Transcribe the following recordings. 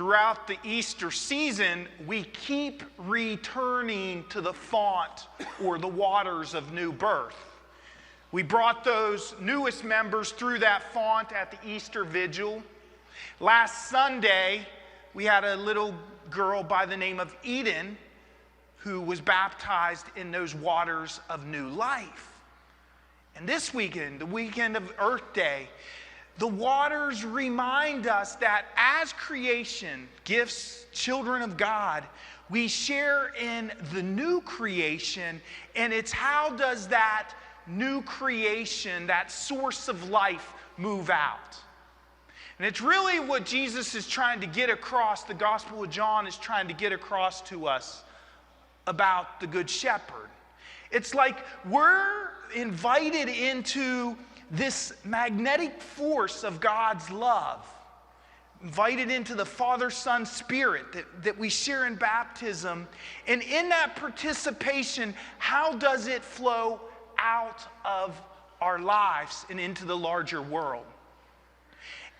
Throughout the Easter season, we keep returning to the font or the waters of new birth. We brought those newest members through that font at the Easter Vigil. Last Sunday, we had a little girl by the name of Eden who was baptized in those waters of new life. And this weekend, the weekend of Earth Day, the waters remind us that as creation, gifts, children of God, we share in the new creation, and it's how does that new creation, that source of life, move out? And it's really what Jesus is trying to get across, the Gospel of John is trying to get across to us about the Good Shepherd. It's like we're invited into this magnetic force of God's love, invited into the Father, Son, Spirit that we share in baptism. And in that participation, how does it flow out of our lives and into the larger world?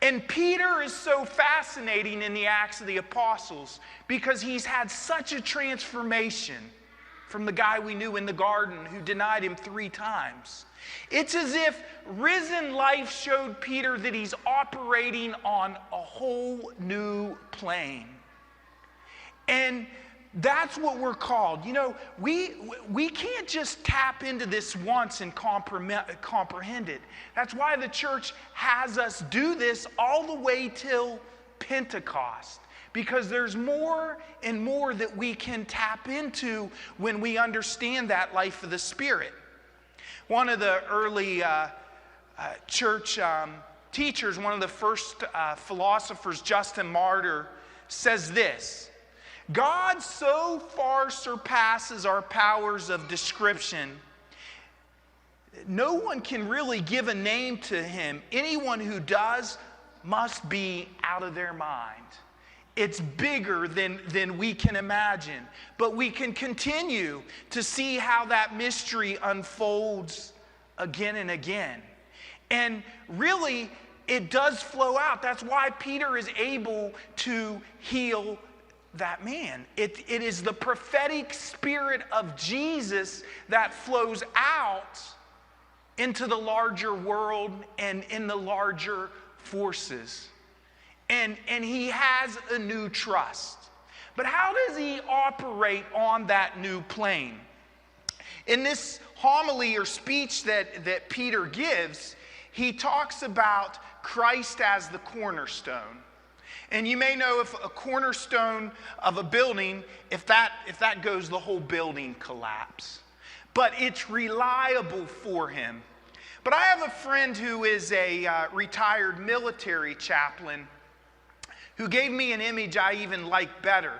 And Peter is so fascinating in the Acts of the Apostles because he's had such a transformation from the guy we knew in the garden who denied him 3 times. It's as if risen life showed Peter that he's operating on a whole new plane. And that's what we're called. You know, we can't just tap into this once and comprehend it. That's why the church has us do this all the way till Pentecost. Because there's more and more that we can tap into when we understand that life of the Spirit. One of the early church teachers, one of the first philosophers, Justin Martyr, says this: God so far surpasses our powers of description, no one can really give a name to him. Anyone who does must be out of their mind. It's bigger than we can imagine. But we can continue to see how that mystery unfolds again and again. And really, it does flow out. That's why Peter is able to heal that man. It is the prophetic spirit of Jesus that flows out into the larger world and in the larger forces. And he has a new trust. But how does he operate on that new plane? In this homily or speech that Peter gives, he talks about Christ as the cornerstone. And you may know if a cornerstone of a building, if that goes, the whole building collapses. But it's reliable for him. But I have a friend who is a retired military chaplain who gave me an image I even like better.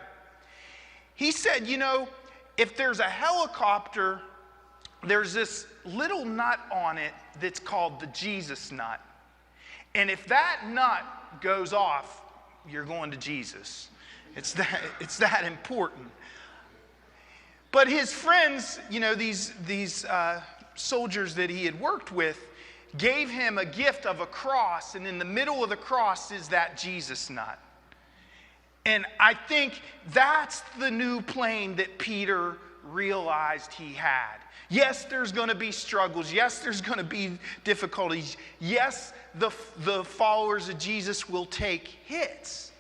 He said, you know, if there's a helicopter, there's this little nut on it that's called the Jesus nut. And if that nut goes off, you're going to Jesus. It's that important. But his friends, you know, these soldiers that he had worked with, gave him a gift of a cross, and in the middle of the cross is that Jesus nut. And I think that's the new plane that Peter realized he had. Yes, there's going to be struggles. Yes, there's going to be difficulties. Yes, the followers of Jesus will take hits.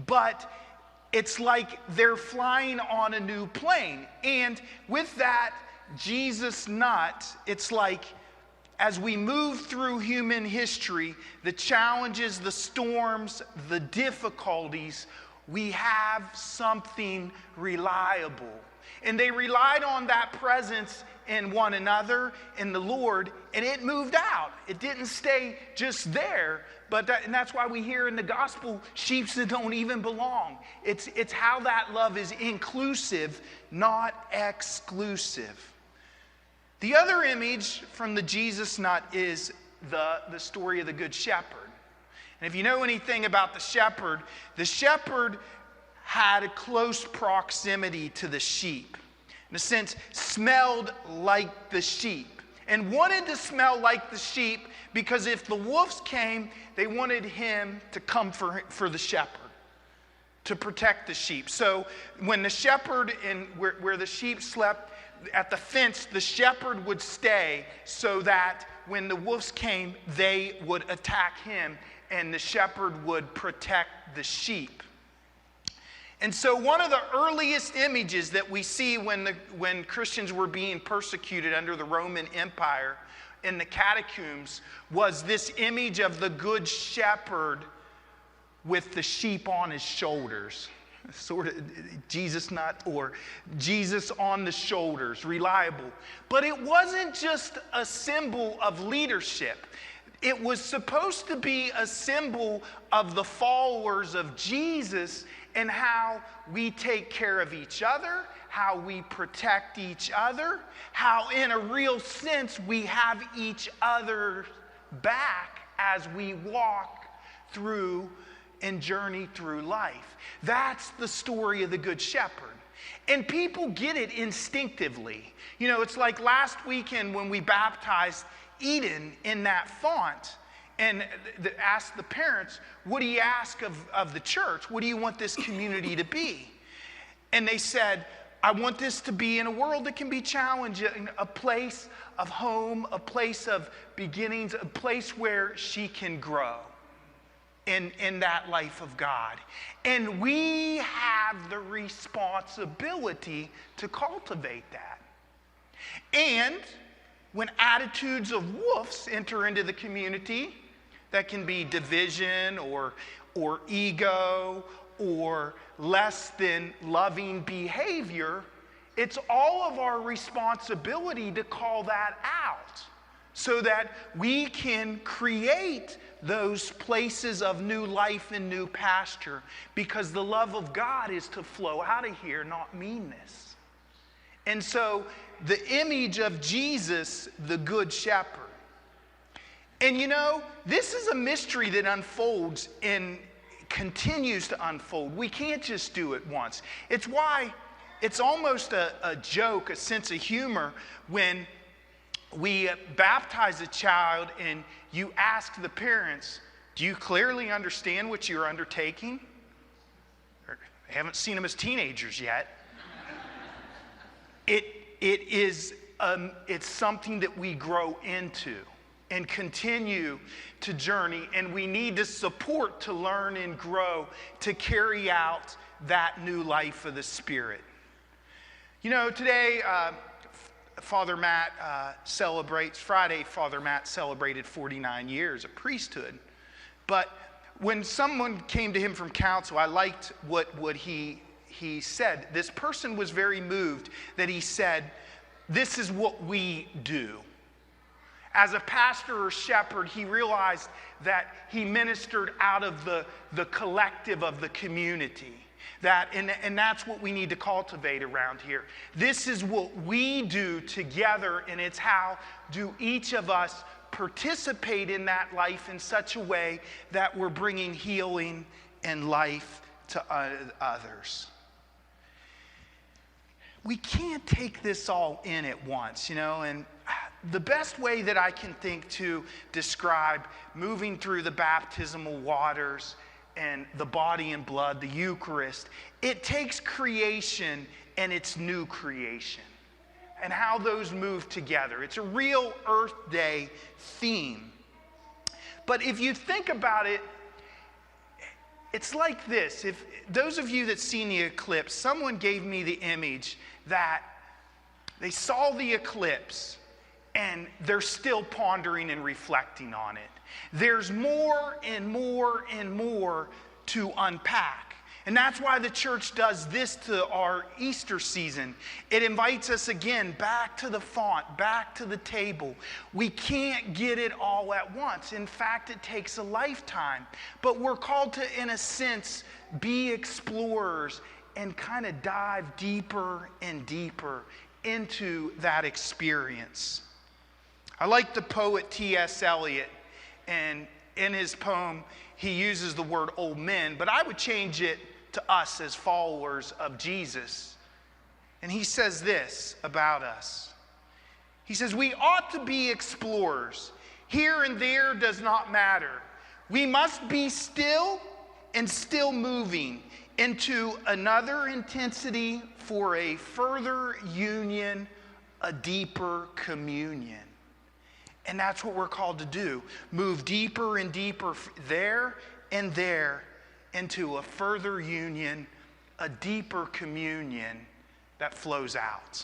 But it's like they're flying on a new plane. And with that Jesus nut, it's like as we move through human history, the challenges, the storms, the difficulties, we have something reliable. And they relied on that presence in one another, in the Lord, and it moved out. It didn't stay just there. And that's why we hear in the gospel, sheep that don't even belong. It's how that love is inclusive, not exclusive. The other image from the Jesus nut is the story of the Good Shepherd. And if you know anything about the shepherd had a close proximity to the sheep. In a sense, smelled like the sheep. And wanted to smell like the sheep because if the wolves came, they wanted him to come for the shepherd. to protect the sheep. So when the shepherd, where the sheep slept, at the fence, the shepherd would stay so that when the wolves came, they would attack him and the shepherd would protect the sheep. And so one of the earliest images that we see when Christians were being persecuted under the Roman Empire in the catacombs was this image of the good shepherd with the sheep on his shoulders. Sort of Jesus Jesus on the shoulders, reliable. But it wasn't just a symbol of leadership. It was supposed to be a symbol of the followers of Jesus and how we take care of each other, how we protect each other, how in a real sense we have each other's back as we walk through and journey through life. That's the story of the Good Shepherd. And people get it instinctively. You know, it's like last weekend when we baptized Eden in that font and asked the parents, what do you ask of the church? What do you want this community to be? And they said, I want this to be in a world that can be challenging, a place of home, a place of beginnings, a place where she can grow in that life of God. And we have the responsibility to cultivate that. And when attitudes of wolves enter into the community, that can be division or ego or less than loving behavior, it's all of our responsibility to call that out so that we can create those places of new life and new pasture, because the love of God is to flow out of here, not meanness. And so the image of Jesus, the Good Shepherd. And you know, this is a mystery that unfolds and continues to unfold. We can't just do it once. It's why it's almost a joke, a sense of humor, when we baptize a child and you ask the parents, do you clearly understand what you're undertaking? I haven't seen them as teenagers yet. It's something that we grow into and continue to journey, and we need to support to learn and grow to carry out that new life of the Spirit. You know, today Father Matt Friday Father Matt celebrated 49 years of priesthood. But when someone came to him from council, I liked what he said. This person was very moved that he said, this is what we do. As a pastor or shepherd, he realized that he ministered out of the collective of the community. And that's what we need to cultivate around here. This is what we do together, and it's how do each of us participate in that life in such a way that we're bringing healing and life to others. We can't take this all in at once, you know, and the best way that I can think to describe moving through the baptismal waters and the body and blood, the Eucharist, it takes creation and it's new creation and how those move together. It's a real Earth Day theme. But if you think about it, it's like this. If those of you that seen the eclipse, someone gave me the image that they saw the eclipse and they're still pondering and reflecting on it. There's more and more and more to unpack. And that's why the church does this to our Easter season. It invites us again back to the font, back to the table. We can't get it all at once. In fact, it takes a lifetime. But we're called to, in a sense, be explorers and kind of dive deeper and deeper into that experience. I like the poet T.S. Eliot, and in his poem, he uses the word old men, but I would change it to us as followers of Jesus. And he says this about us. He says, we ought to be explorers. Here and there does not matter. We must be still and still moving into another intensity for a further union, a deeper communion. And that's what we're called to do. Move deeper and deeper there and there into a further union, a deeper communion that flows out.